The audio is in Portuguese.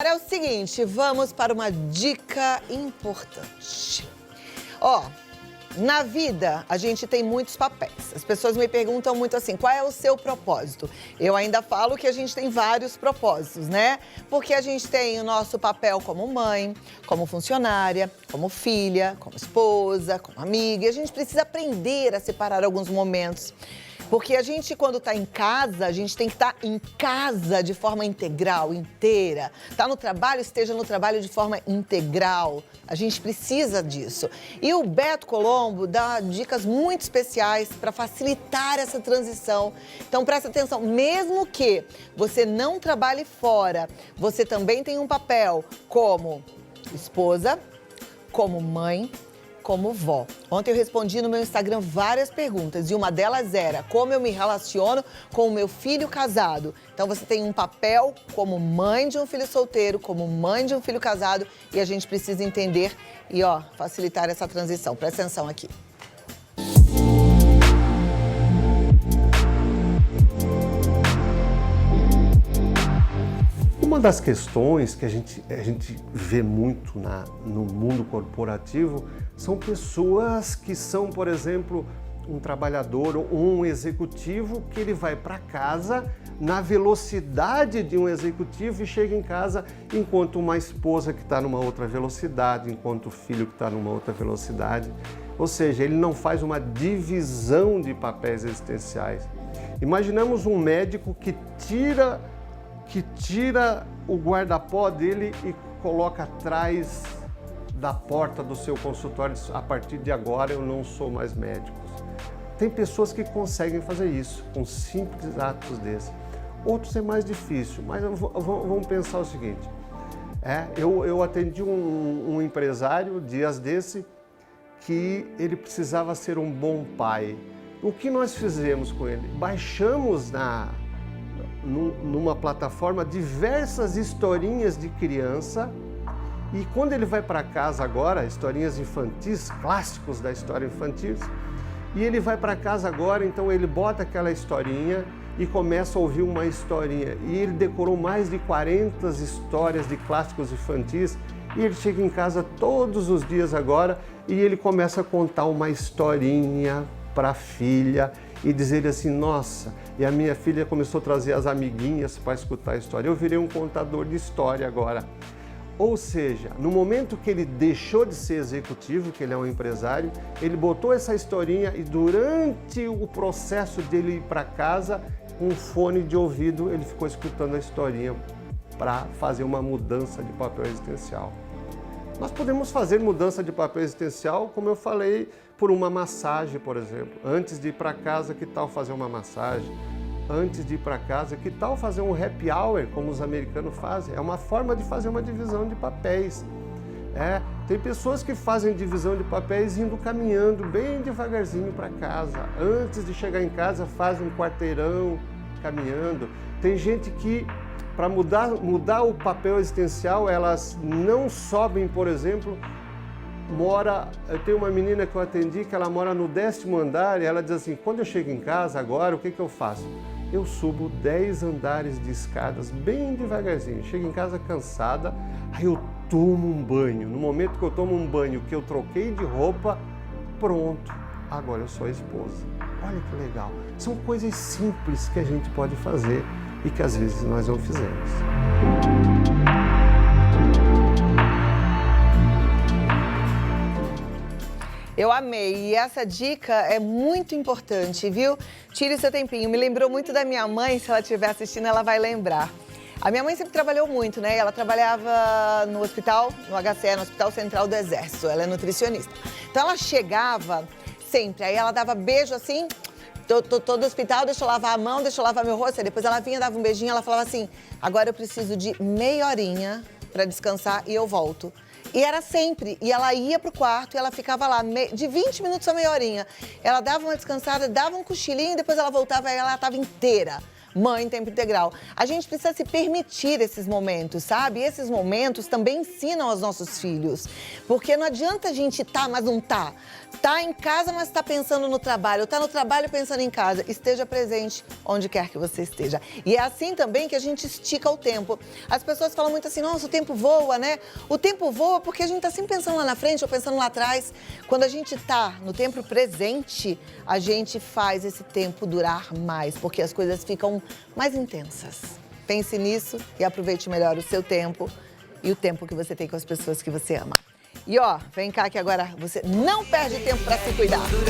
É o seguinte, vamos para uma dica importante. Na vida, a gente tem muitos papéis. As pessoas me perguntam muito assim, qual é o seu propósito? Eu ainda falo que a gente tem vários propósitos, né? Porque a gente tem o nosso papel como mãe, como funcionária, como filha, como esposa, como amiga. E a gente precisa aprender a separar alguns momentos. Porque a gente, quando está em casa, a gente tem que estar em casa de forma integral, inteira. Está no trabalho, esteja no trabalho de forma integral. A gente precisa disso. E o Beto Colombo dá dicas muito especiais para facilitar essa transição. Então, presta atenção, mesmo que você não trabalhe fora, você também tem um papel como esposa, como mãe, como vó. Ontem eu respondi no meu Instagram várias perguntas e uma delas era como eu me relaciono com o meu filho casado. Então você tem um papel como mãe de um filho solteiro, como mãe de um filho casado e a gente precisa entender e facilitar essa transição. Presta atenção aqui. Uma das questões que a gente vê muito no mundo corporativo são pessoas que são, por exemplo, um trabalhador ou um executivo que ele vai para casa na velocidade de um executivo e chega em casa enquanto uma esposa que está numa outra velocidade, enquanto o filho que está numa outra velocidade. Ou seja, ele não faz uma divisão de papéis existenciais. Imaginamos um médico que tira o guarda-pó dele e coloca atrás da porta do seu consultório. A partir de agora eu não sou mais médico. Tem pessoas que conseguem fazer isso com simples atos desses. Outros é mais difícil, mas vamos pensar o seguinte. Eu atendi um empresário dias desse que ele precisava ser um bom pai. O que nós fizemos com ele? Baixamos numa plataforma diversas historinhas de criança e quando ele vai para casa agora, historinhas infantis, clássicos da história infantil, e ele vai para casa agora, então ele bota aquela historinha e começa a ouvir uma historinha e ele decorou mais de 40 histórias de clássicos infantis e ele chega em casa todos os dias agora e ele começa a contar uma historinha para a filha e dizer assim, nossa, e a minha filha começou a trazer as amiguinhas para escutar a história. Eu virei um contador de história agora. Ou seja, no momento que ele deixou de ser executivo, que ele é um empresário, ele botou essa historinha e durante o processo dele ir para casa, com um fone de ouvido, ele ficou escutando a historinha para fazer uma mudança de papel existencial. Nós podemos fazer mudança de papel existencial, como eu falei, por uma massagem, por exemplo. Antes de ir para casa, que tal fazer uma massagem? Antes de ir para casa, que tal fazer um happy hour, como os americanos fazem? É uma forma de fazer uma divisão de papéis. Tem pessoas que fazem divisão de papéis indo caminhando bem devagarzinho para casa. Antes de chegar em casa, faz um quarteirão caminhando. Tem gente que, para mudar o papel existencial, elas não sobem, por exemplo, eu tenho uma menina que eu atendi que ela mora no 10º andar e ela diz assim, quando eu chego em casa agora, o que eu faço? Eu subo 10 andares de escadas bem devagarzinho, chego em casa cansada, aí eu tomo um banho. No momento que eu tomo um banho, que eu troquei de roupa, pronto, agora eu sou a esposa. Olha que legal, são coisas simples que a gente pode fazer e que às vezes nós não fizemos. Eu amei e essa dica é muito importante, viu? Tire seu tempinho. Me lembrou muito da minha mãe, se ela estiver assistindo, ela vai lembrar. A minha mãe sempre trabalhou muito, né? Ela trabalhava no hospital, no HCE, no Hospital Central do Exército. Ela é nutricionista. Então ela chegava sempre, aí ela dava beijo assim, todo hospital, deixa eu lavar a mão, deixa eu lavar meu rosto. Aí depois ela vinha, dava um beijinho, ela falava assim, agora eu preciso de meia horinha para descansar e eu volto. E era sempre, e ela ia pro quarto e ela ficava lá, de 20 minutos a meia horinha. Ela dava uma descansada, dava um cochilinho, depois ela voltava e ela estava inteira. mãe em tempo integral. A gente precisa se permitir esses momentos, sabe? E esses momentos também ensinam aos nossos filhos. Porque não adianta a gente mas não tá. Tá em casa, mas tá pensando no trabalho. Tá no trabalho pensando em casa. Esteja presente onde quer que você esteja. E é assim também que a gente estica o tempo. As pessoas falam muito assim, nossa, o tempo voa, né? O tempo voa porque a gente tá sempre pensando lá na frente ou pensando lá atrás. Quando a gente tá no tempo presente, a gente faz esse tempo durar mais, porque as coisas ficam mais intensas. Pense nisso e aproveite melhor o seu tempo e o tempo que você tem com as pessoas que você ama. E ó, vem cá que agora você não perde tempo para se cuidar.